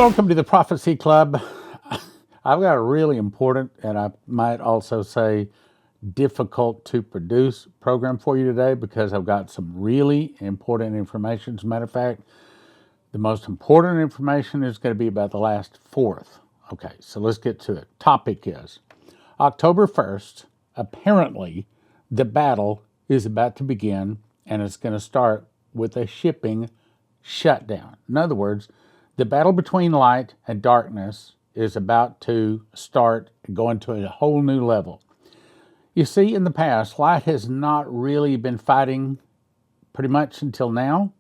Welcome to the Prophecy Club. I've got a really important, and I might also say difficult to produce program for you today because I've got some really important information. As a matter of fact, the most important information is going to be about the last fourth. Okay, so let's get to it. Topic is October 1st, apparently the battle is about to begin, and it's going to start with a shipping shutdown. In other words, the battle between light and darkness is about to start going to a whole new level. You see, in the past, light has not really been fighting pretty much until now,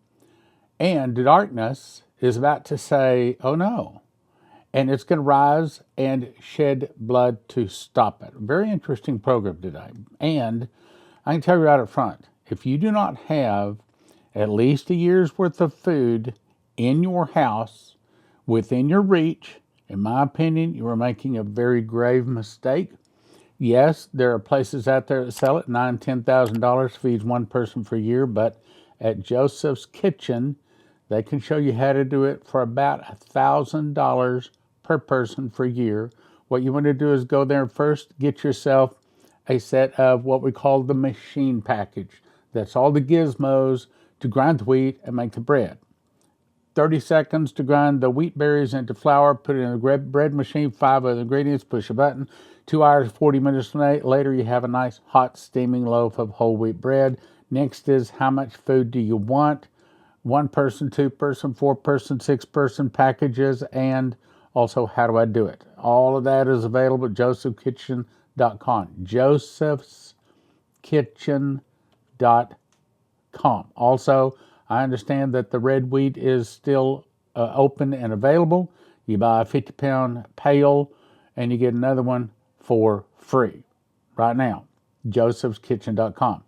and the darkness is about to say, oh no, and it's going to rise and shed blood to stop it. Very interesting program today. And I can tell you right up front, if you do not have at least a year's worth of food in your house, within your reach, in my opinion, you are making a very grave mistake. Yes, there are places out there that sell it. $9,000, $10,000 feeds one person for a year, but at Joseph's Kitchen, they can show you how to do it for about $1,000 per person for a year. What you want to do is go there first, get yourself a set of what we call the machine package. That's all the gizmos to grind the wheat and make the bread. 30 seconds to grind the wheat berries into flour, put it in a bread machine, 5 other ingredients, push a button. 2 hours, 40 minutes later, you have a nice hot steaming loaf of whole wheat bread. Next is how much food do you want? 1 person, 2 person, 4 person, 6 person packages, and also how do I do it? All of that is available at josephskitchen.com. josephskitchen.com. Also, I understand that the red wheat is still open and available. You buy a 50-pound pail and you get another one for free right now. josephskitchen.com.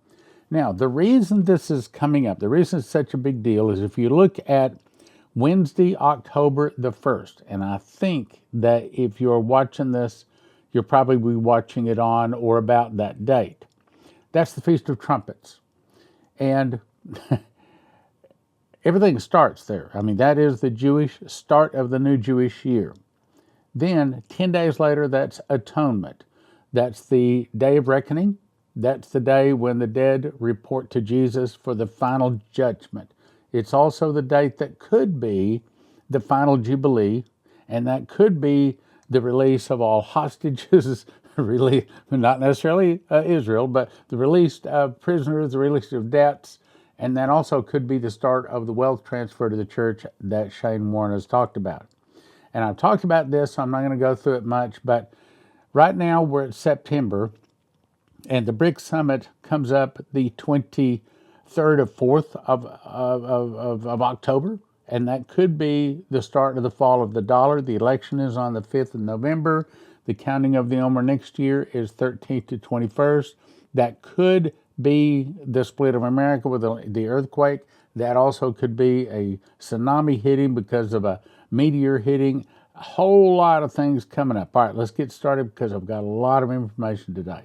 Now, the reason this is coming up, the reason it's such a big deal is if you look at Wednesday, October the 1st, and I think that if you're watching this, you'll probably be watching it on or about that date. That's the Feast of Trumpets. And everything starts there. I mean, that is the Jewish start of the new Jewish year. Then, 10 days later, that's Atonement. That's the Day of Reckoning. That's the day when the dead report to Jesus for the final judgment. It's also the date that could be the final Jubilee, and that could be the release of all hostages, really, not necessarily Israel, but the release of prisoners, the release of debts, and that also could be the start of the wealth transfer to the church that Shane Warren has talked about. And I've talked about this, so I'm not going to go through it much, but right now we're at September, and the BRICS Summit comes up the 23rd or 4th of October, and that could be the start of the fall of the dollar. The election is on the 5th of November. The counting of the Omer next year is 13th to 21st. That could be the split of America with the earthquake. That also could be a tsunami hitting because of a meteor hitting. A whole lot of things coming up. All right, let's get started because I've got a lot of information today.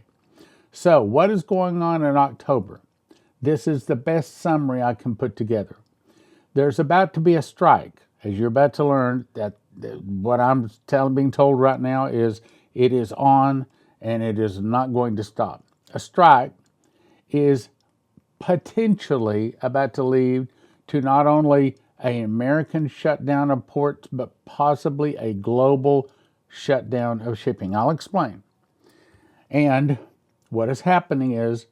So, what is going on in October? This is the best summary I can put together. There's about to be a strike, as you're about to learn. That what I'm being told right now is it is on and it is not going to stop. A strike is potentially about to lead to not only an American shutdown of ports, but possibly a global shutdown of shipping. I'll explain. And what is happening is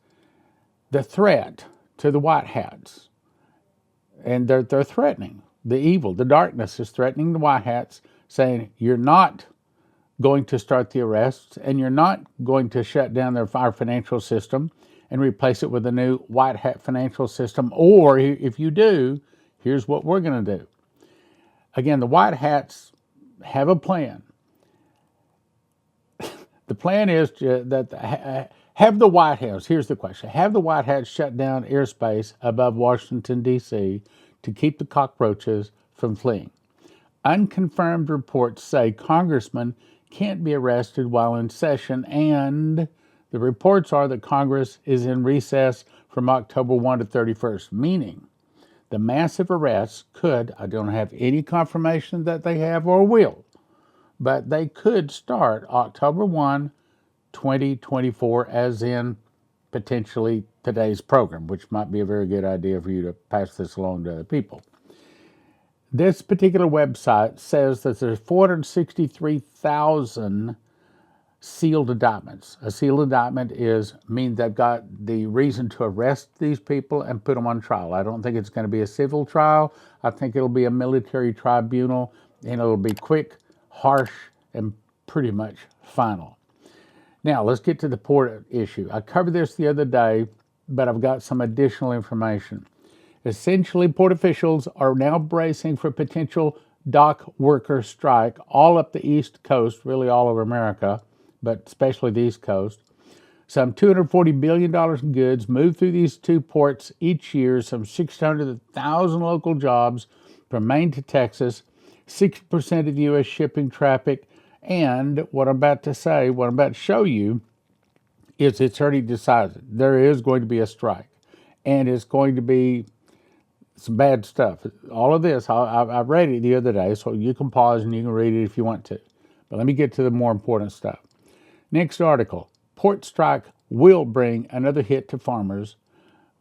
the threat to the white hats, and they're threatening the evil, the darkness is threatening the white hats, saying you're not going to start the arrests and you're not going to shut down our financial system and replace it with a new white hat financial system, or if you do, here's what we're going to do. Again, the white hats have a plan. The plan is that have the White House, here's the question, have the White House shut down airspace above Washington, D.C. to keep the cockroaches from fleeing. Unconfirmed reports say congressmen can't be arrested while in session, and the reports are that Congress is in recess from October 1 to 31st, meaning The massive arrests could, I don't have any confirmation that they have or will, but they could start October 1, 2024, as in potentially today's program, which might be a very good idea for you to pass this along to other people. This particular website says that there's 463,000 sealed indictments. A sealed indictment means they've got the reason to arrest these people and put them on trial. I don't think it's going to be a civil trial. I think it'll be a military tribunal, and it'll be quick, harsh, and pretty much final. Now, let's get to the port issue. I covered this the other day, but I've got some additional information. Essentially, port officials are now bracing for potential dock worker strike all up the East Coast, really all over America, but especially the East Coast. Some $240 billion in goods move through these two ports each year, some 600,000 local jobs from Maine to Texas, 60% of U.S. shipping traffic, and what I'm about to show you, is it's already decided. There is going to be a strike, and it's going to be some bad stuff. All of this, I read it the other day, so you can pause and you can read it if you want to. But let me get to the more important stuff. Next article, port strike will bring another hit to farmers.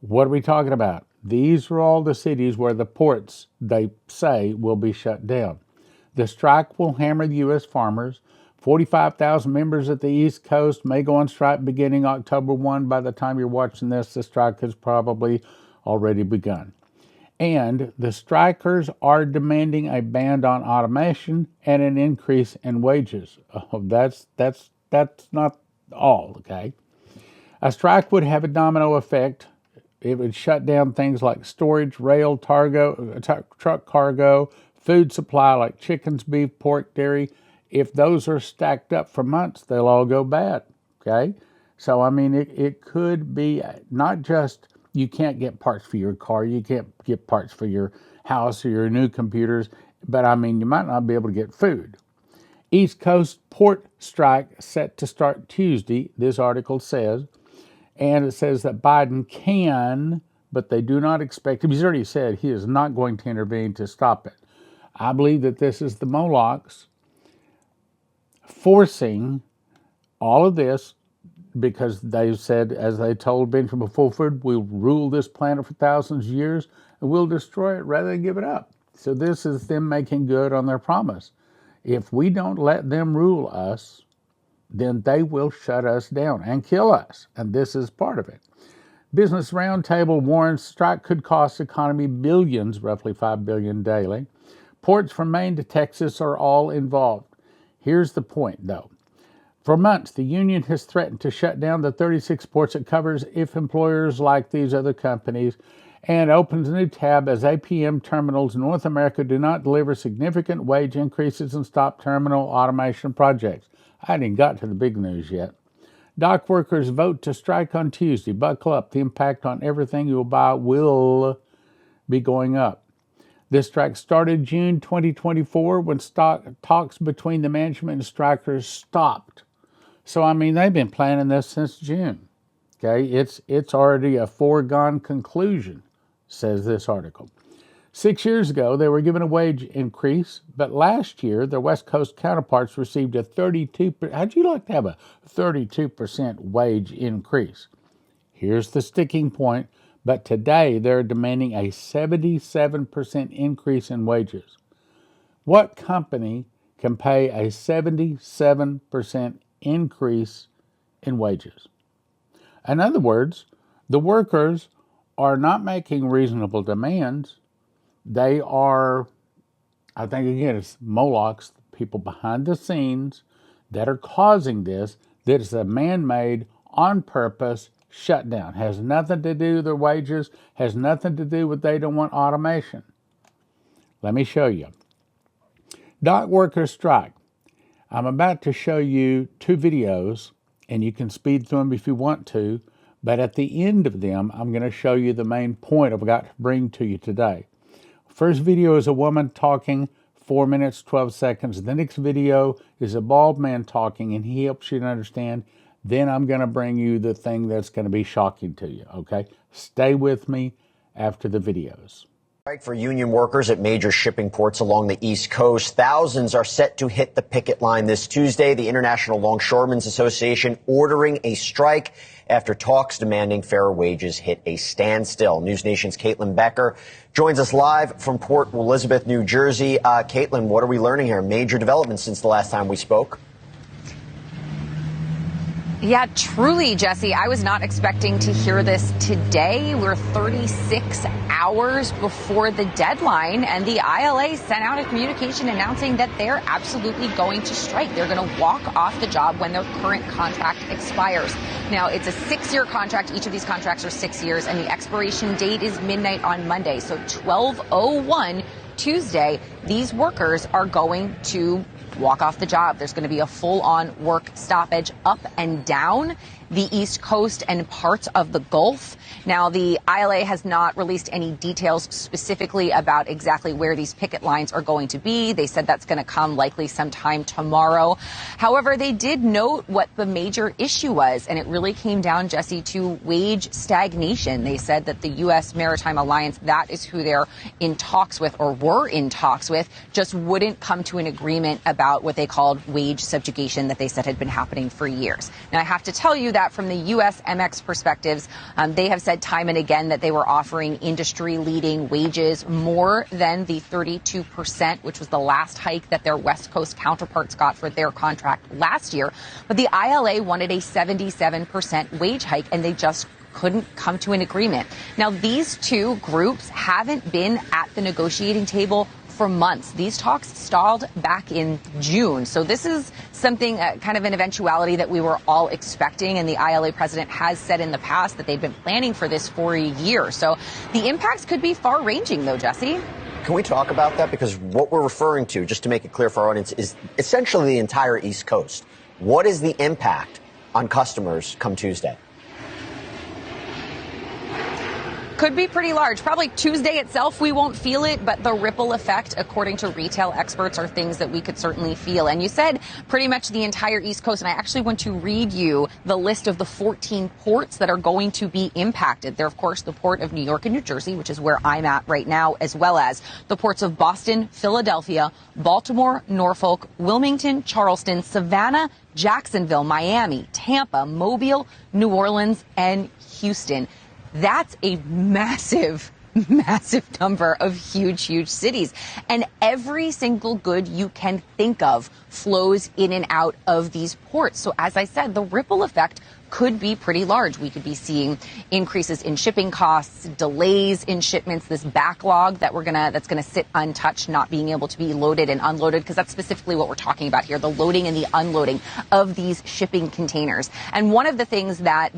What are we talking about? These are all the cities where the ports, they say, will be shut down. The strike will hammer the U.S. farmers. 45,000 members at the East Coast may go on strike beginning October 1. By the time you're watching this, the strike has probably already begun. And the strikers are demanding a ban on automation and an increase in wages. Oh, that's not all, okay? A strike would have a domino effect. It would shut down things like storage, rail, truck cargo, food supply like chickens, beef, pork, dairy. If those are stacked up for months, they'll all go bad, okay? So, I mean, it could be not just you can't get parts for your car, you can't get parts for your house or your new computers, but I mean, you might not be able to get food. East Coast port strike set to start Tuesday, this article says, and it says that Biden can, but they do not expect him. He's already said he is not going to intervene to stop it. I believe that this is the Molochs forcing all of this, because they said, as they told Benjamin Fulford, we'll rule this planet for thousands of years and we'll destroy it rather than give it up. So this is them making good on their promise. If we don't let them rule us, then they will shut us down and kill us. And this is part of it. Business Roundtable warns strike could cost economy billions, roughly $5 billion daily. Ports from Maine to Texas are all involved. Here's the point, though. For months, the union has threatened to shut down the 36 ports it covers if employers like these other companies, and opens a new tab as APM terminals in North America do not deliver significant wage increases and stop terminal automation projects. I hadn't even got to the big news yet. Dockworkers vote to strike on Tuesday. Buckle up. The impact on everything you'll buy will be going up. This strike started June 2024 when talks between the management and strikers stopped. So, I mean, they've been planning this since June. Okay, it's already a foregone conclusion, says this article. 6 years ago, they were given a wage increase, but last year, their West Coast counterparts received a 32%. How'd you like to have a 32% wage increase? Here's the sticking point, but today they're demanding a 77% increase in wages. What company can pay a 77% increase in wages? In other words, the workers are not making reasonable demands. They are, I think again, it's Molochs, people behind the scenes that are causing this. That is a man-made, on purpose shutdown. Has nothing to do with their wages, has nothing to do with they don't want automation. Let me show you. Dock workers strike. I'm about to show you two videos, and you can speed through them if you want to, but at the end of them, I'm going to show you the main point I've got to bring to you today. First video is a woman talking, 4 minutes, 12 seconds. The next video is a bald man talking, and he helps you to understand. Then I'm going to bring you the thing that's going to be shocking to you, okay? Stay with me after the videos. Strike for union workers at major shipping ports along the East Coast. Thousands are set to hit the picket line this Tuesday. The International Longshoremen's Association ordering a strike after talks demanding fairer wages hit a standstill. News Nation's Caitlin Becker joins us live from Port Elizabeth, New Jersey. Caitlin, what are we learning here? Major developments since the last time we spoke. Yeah, truly, Jesse. I was not expecting to hear this today. We're 36 hours before the deadline, and the ILA sent out a communication announcing that they're absolutely going to strike. They're going to walk off the job when their current contract expires. Now, it's a 6-year contract. Each of these contracts are 6 years, and the expiration date is midnight on Monday. So 12:01 Tuesday, these workers are going to walk off the job. There's going to be a full-on work stoppage up and down the East Coast and parts of the Gulf. Now, the ILA has not released any details specifically about exactly where these picket lines are going to be. They said that's going to come likely sometime tomorrow. However, they did note what the major issue was, and it really came down, Jesse, to wage stagnation. They said that the U.S. Maritime Alliance, that is who they're in talks with, or were in talks with, just wouldn't come to an agreement about what they called wage subjugation that they said had been happening for years. Now, I have to tell you that from the U.S. MX perspectives, they have said time and again that they were offering industry-leading wages, more than the 32%, which was the last hike that their West Coast counterparts got for their contract last year. But the ILA wanted a 77% wage hike, and they just couldn't come to an agreement. Now, these two groups haven't been at the negotiating table for months. These talks stalled back in June. So this is something, kind of an eventuality that we were all expecting. And the ILA president has said in the past that they've been planning for this for a year. So the impacts could be far ranging, though, Jesse. Can we talk about that? Because what we're referring to, just to make it clear for our audience, is essentially the entire East Coast. What is the impact on customers come Tuesday? Could be pretty large. Probably Tuesday itself, we won't feel it, but the ripple effect, according to retail experts, are things that we could certainly feel. And you said pretty much the entire East Coast, and I actually want to read you the list of the 14 ports that are going to be impacted. They're, of course, the port of New York and New Jersey, which is where I'm at right now, as well as the ports of Boston, Philadelphia, Baltimore, Norfolk, Wilmington, Charleston, Savannah, Jacksonville, Miami, Tampa, Mobile, New Orleans, and Houston. That's a massive, massive number of huge, huge cities. And every single good you can think of flows in and out of these ports. So as I said, the ripple effect could be pretty large. We could be seeing increases in shipping costs, delays in shipments, this backlog that that's gonna sit untouched, not being able to be loaded and unloaded, because that's specifically what we're talking about here, the loading and the unloading of these shipping containers. And one of the things that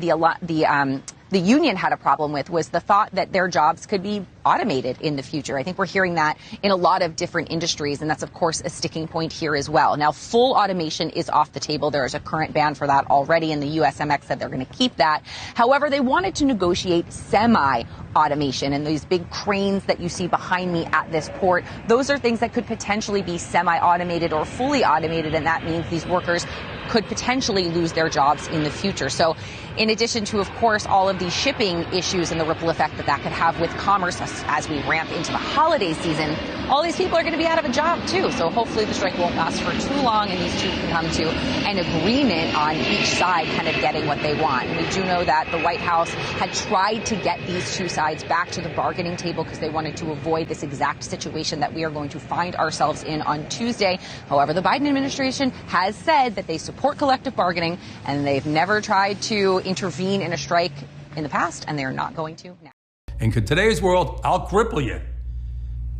the union had a problem with was the thought that their jobs could be automated in the future. I think we're hearing that in a lot of different industries, and that's, of course, a sticking point here as well. Now, full automation is off the table. There is a current ban for that already, and the USMX said they're going to keep that. However, they wanted to negotiate semi-automation, and these big cranes that you see behind me at this port, those are things that could potentially be semi-automated or fully automated, and that means these workers could potentially lose their jobs in the future. So in addition to, of course, all of these shipping issues and the ripple effect that could have with commerce as we ramp into the holiday season, all these people are going to be out of a job, too. So hopefully the strike won't last for too long, and these two can come to an agreement on each side kind of getting what they want. And we do know that the White House had tried to get these two sides back to the bargaining table because they wanted to avoid this exact situation that we are going to find ourselves in on Tuesday. However, the Biden administration has said that they support collective bargaining, and they've never tried to intervene in a strike in the past, and they're not going to now. In today's world, I'll cripple you.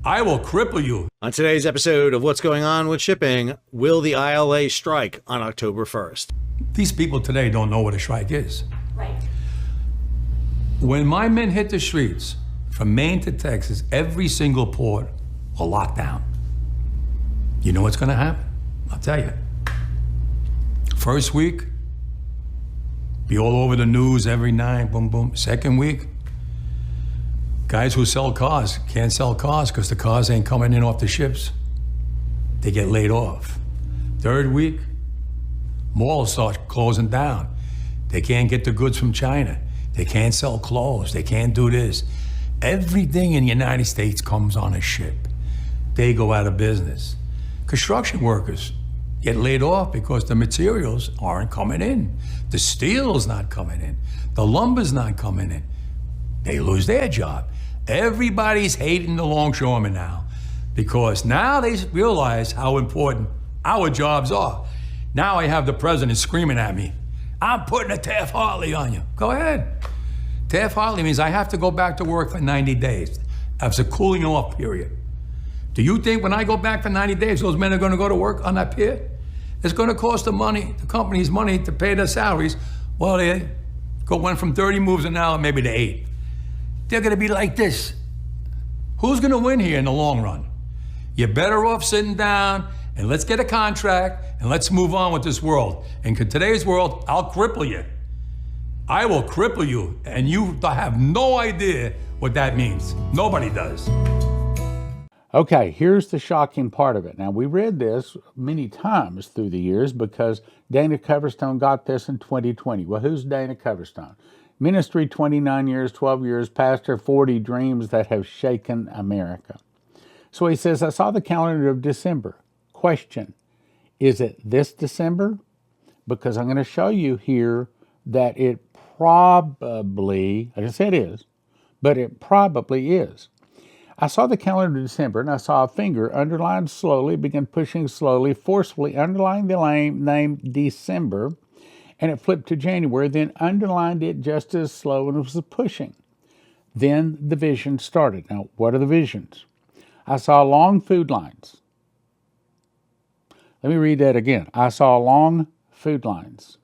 I will cripple you. On today's episode of What's Going On with Shipping, will the ILA strike on October 1st? These people today don't know what a strike is. Right. When my men hit the streets, from Maine to Texas, every single port will lock down. You know what's going to happen? I'll tell you. First week, be all over the news every night, boom, boom. Second week, guys who sell cars can't sell cars because the cars ain't coming in off the ships. They get laid off. Third week, malls start closing down. They can't get the goods from China. They can't sell clothes. They can't do this. Everything in the United States comes on a ship. They go out of business. Construction workers get laid off because the materials aren't coming in. The steel's not coming in. The lumber's not coming in. They lose their job. Everybody's hating the longshoremen now because now they realize how important our jobs are. Now I have the president screaming at me, I'm putting a Taft-Hartley on you. Go ahead. Taft-Hartley means I have to go back to work for 90 days. That's a cooling off period. Do you think when I go back for 90 days, those men are going to go to work on that pier? It's going to cost the company's money to pay their salaries. Well, they went from 30 moves an hour maybe to 8. They're going to be like this. Who's going to win here in the long run? You're better off sitting down and let's get a contract and let's move on with this world. And in today's world, I'll cripple you. I will cripple you, and you have no idea what that means. Nobody does. Okay, here's the shocking part of it. Now, we read this many times through the years because Dana Coverstone got this in 2020. Well, who's Dana Coverstone? Ministry 29 years, 12 years, pastor 40 dreams that have shaken America. So he says, I saw the calendar of December. Question, is it this December? Because I'm going to show you here that it probably, I just said is, but it probably is. I saw the calendar of December and I saw a finger underlined slowly, began pushing slowly, forcefully, underlining the name December, and it flipped to January, then underlined it just as slow and it was pushing. Then the vision started. Now, what are the visions? I saw long food lines. Let me read that again. I saw long food lines.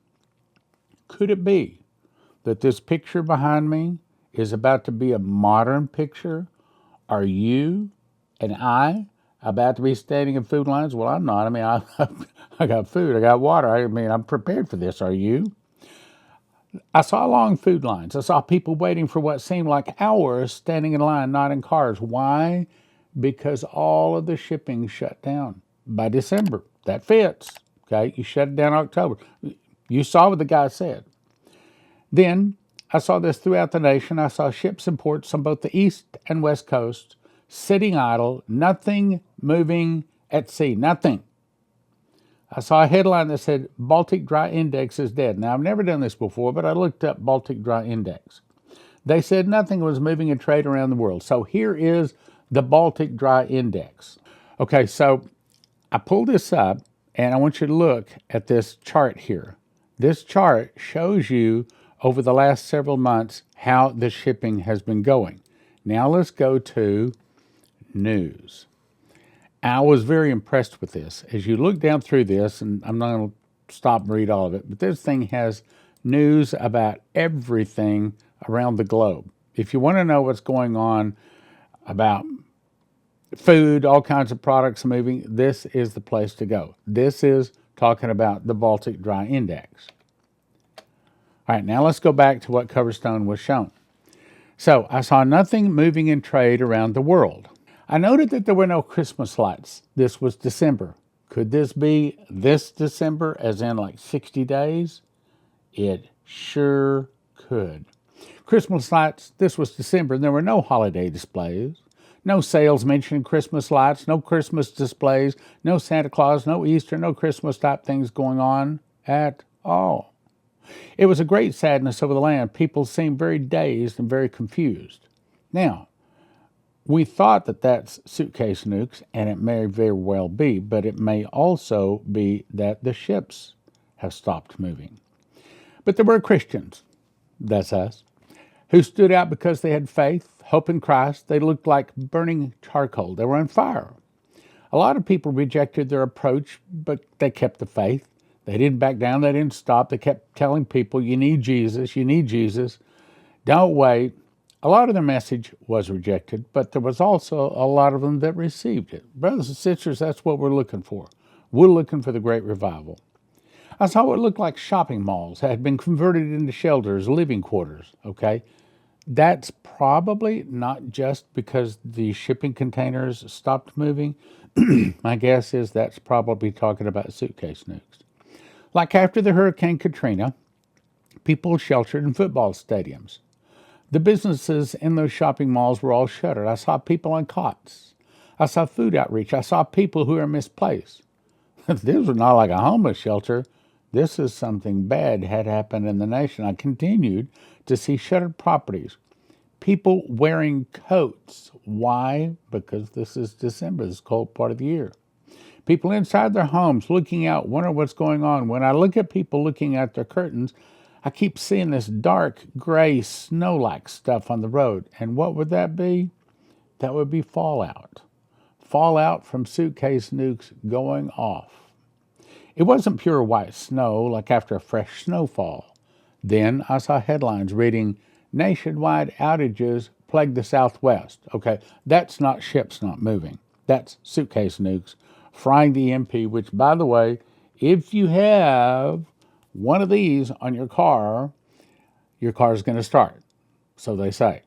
Could it be that this picture behind me is about to be a modern picture? Are you and I about to be standing in food lines? Well, I'm not. I mean, I got food, I got water. I mean, I'm prepared for this. Are you? I saw long food lines. I saw people waiting for what seemed like hours, standing in line, not in cars. Why? Because all of the shipping shut down by December. That fits. Okay, you shut it down in October. You saw what the guy said. Then I saw this throughout the nation. I saw ships and ports on both the east and west coast sitting idle, nothing moving at sea, nothing. I saw a headline that said Baltic Dry Index is dead. Now, I've never done this before, but I looked up Baltic Dry Index. They said nothing was moving in trade around the world. So here is the Baltic Dry Index. Okay, so I pulled this up, and I want you to look at this chart here. This chart shows you over the last several months how the shipping has been going. Now let's go to news. I was very impressed with this. As you look down through this, and I'm not going to stop and read all of it, but this thing has news about everything around the globe. If you want to know what's going on about food, all kinds of products moving, this is the place to go. This is talking about the Baltic Dry Index. All right, now let's go back to what Coverstone was shown. So I saw nothing moving in trade around the world. I noted that there were no Christmas lights. This was December. Could this be this December, as in like 60 days? It sure could. Christmas lights, this was December, and there were no holiday displays. No sales mentioning Christmas lights, no Christmas displays, no Santa Claus, no Easter, no Christmas type things going on at all. It was a great sadness over the land. People seemed very dazed and very confused. Now, we thought that that's suitcase nukes, and it may very well be, but it may also be that the ships have stopped moving. But there were Christians, that's us, who stood out because they had faith, hope in Christ. They looked like burning charcoal. They were on fire. A lot of people rejected their approach, but they kept the faith. They didn't back down. They didn't stop. They kept telling people, you need Jesus, you need Jesus. Don't wait. A lot of their message was rejected, but there was also a lot of them that received it. Brothers and sisters, that's what we're looking for. We're looking for the great revival. I saw what looked like shopping malls had been converted into shelters, living quarters, okay? That's probably not just because the shipping containers stopped moving. My guess is that's probably talking about suitcase nukes. Like after the Hurricane Katrina, people sheltered in football stadiums. The businesses in those shopping malls were all shuttered. I saw people on cots. I saw food outreach. I saw people who are misplaced. This was not like a homeless shelter. This is something bad had happened in the nation. I continued to see shuttered properties. People wearing coats. Why? Because this is December, this cold part of the year. People inside their homes looking out, wondering what's going on. When I look at people looking at their curtains, I keep seeing this dark, gray, snow-like stuff on the road. And what would that be? That would be fallout. Fallout from suitcase nukes going off. It wasn't pure white snow like after a fresh snowfall. Then I saw headlines reading, nationwide outages plague the Southwest. Okay, that's not ships not moving. That's suitcase nukes frying the EMP, which, by the way, if you have one of these on your car is going to start. So they say.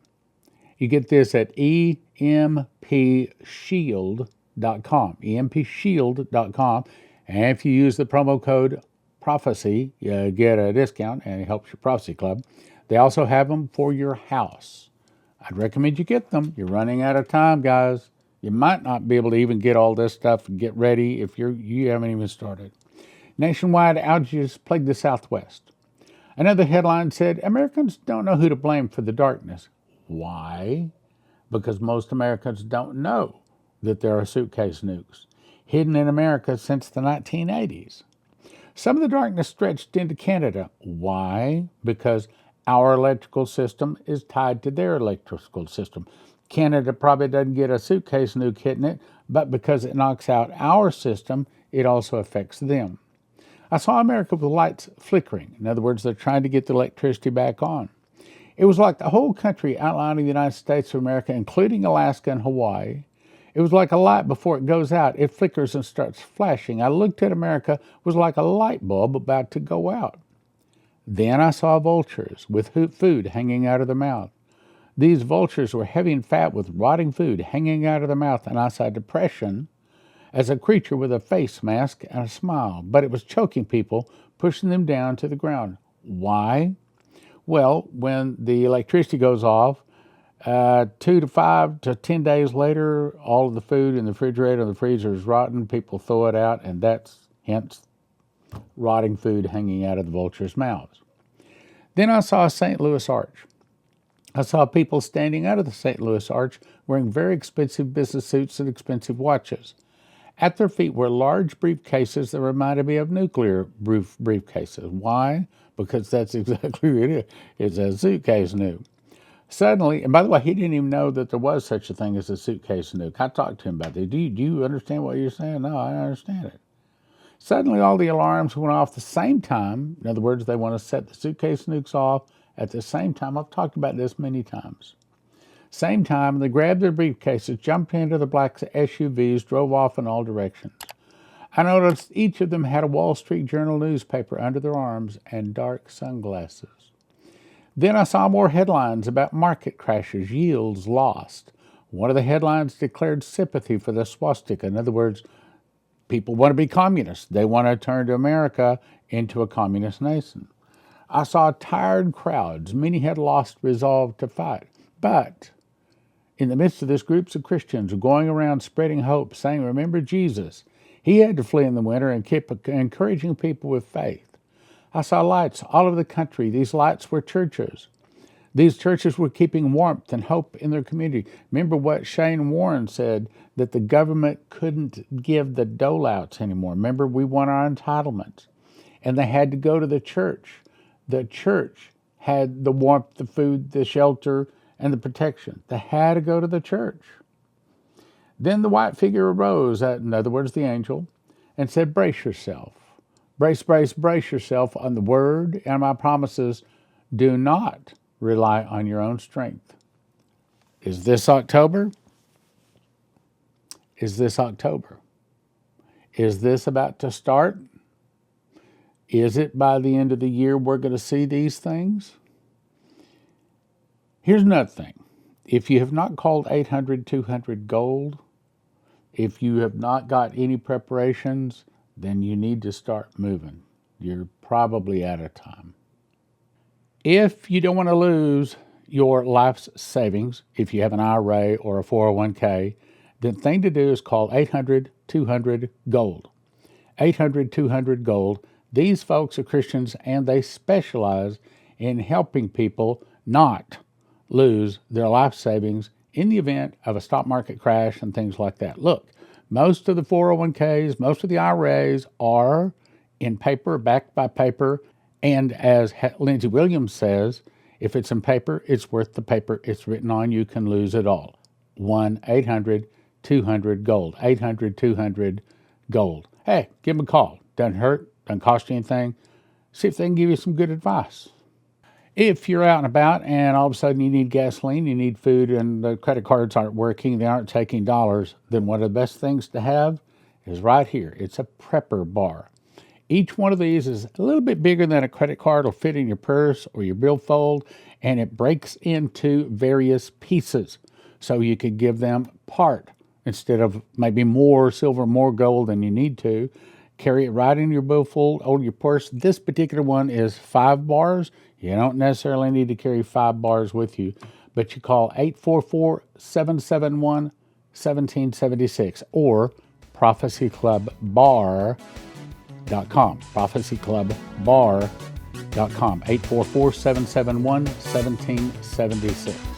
You get this at EMPShield.com, EMPShield.com. And if you use the promo code PROPHECY, you get a discount and it helps your prophecy club. They also have them for your house. I'd recommend you get them. You're running out of time, guys. You might not be able to even get all this stuff and get ready if you haven't even started. Nationwide outages plague the Southwest. Another headline said, Americans don't know who to blame for the darkness. Why? Because most Americans don't know that there are suitcase nukes hidden in America since the 1980s. Some of the darkness stretched into Canada. Why? Because our electrical system is tied to their electrical system. Canada probably doesn't get a suitcase nuke hitting it, but because it knocks out our system, it also affects them. I saw America with lights flickering. In other words, they're trying to get the electricity back on. It was like the whole country outlining the United States of America, including Alaska and Hawaii. It was like a light before it goes out. It flickers and starts flashing. I looked at America. It was like a light bulb about to go out. Then I saw vultures with food hanging out of their mouth. These vultures were heavy and fat with rotting food hanging out of their mouth, and I saw depression as a creature with a face mask and a smile, but it was choking people, pushing them down to the ground. Why? Well, when the electricity goes off, 2 to 5 to 10 days later, all of the food in the refrigerator and the freezer is rotten. People throw it out, and that's hence rotting food hanging out of the vultures' mouths. Then I saw a St. Louis Arch. I saw people standing out of the St. Louis Arch wearing very expensive business suits and expensive watches. At their feet were large briefcases that reminded me of nuclear briefcases. Why? Because that's exactly what it is. It's a suitcase nuke. Suddenly, and by the way, he didn't even know that there was such a thing as a suitcase nuke. I talked to him about that. Do you understand what you're saying? No, I understand it. Suddenly, all the alarms went off at the same time. In other words, they want to set the suitcase nukes off at the same time. I've talked about this many times. Same time, they grabbed their briefcases, jumped into the black SUVs, drove off in all directions. I noticed each of them had a Wall Street Journal newspaper under their arms and dark sunglasses. Then I saw more headlines about market crashes, yields lost. One of the headlines declared sympathy for the swastika. In other words, people want to be communists. They want to turn to America into a communist nation. I saw tired crowds. Many had lost resolve to fight. But in the midst of this, groups of Christians were going around spreading hope, saying, remember Jesus. He had to flee in the winter and keep encouraging people with faith. I saw lights all over the country. These lights were churches. These churches were keeping warmth and hope in their community. Remember what Shane Warren said, that the government couldn't give the dole-outs anymore. Remember, we want our entitlements. And they had to go to the church. The church had the warmth, the food, the shelter, and the protection. They had to go to the church. Then the white figure arose, in other words, the angel, and said, brace yourself. Brace yourself on the word and my promises. Do not rely on your own strength. Is this October? Is this October? Is this about to start? Is it by the end of the year we're going to see these things? Here's another thing. If you have not called 800-200-GOLD, if you have not got any preparations, then you need to start moving. You're probably out of time. If you don't want to lose your life savings, if you have an IRA or a 401k, the thing to do is call 800-200-GOLD. 800-200-GOLD. These folks are Christians and they specialize in helping people not lose their life savings in the event of a stock market crash and things like that. Look, most of the 401ks, most of the IRAs are in paper, backed by paper, and as Lindsey Williams says, if it's in paper, it's worth the paper it's written on. You can lose it all. 1-800-200-GOLD. 800-200-GOLD. Hey, give them a call. Doesn't hurt, doesn't cost you anything. See if they can give you some good advice. If you're out and about and all of a sudden you need gasoline, you need food, and the credit cards aren't working, they aren't taking dollars, then one of the best things to have is right here. It's a prepper bar. Each one of these is a little bit bigger than a credit card. Will fit in your purse or your billfold, and it breaks into various pieces. So you could give them part instead of maybe more silver, more gold than you need to. Carry it right in your billfold or your purse. This particular one is 5 bars. You don't necessarily need to carry 5 bars with you, but you call 844-771-1776 or prophecyclubbar.com. prophecyclubbar.com. 844-771-1776.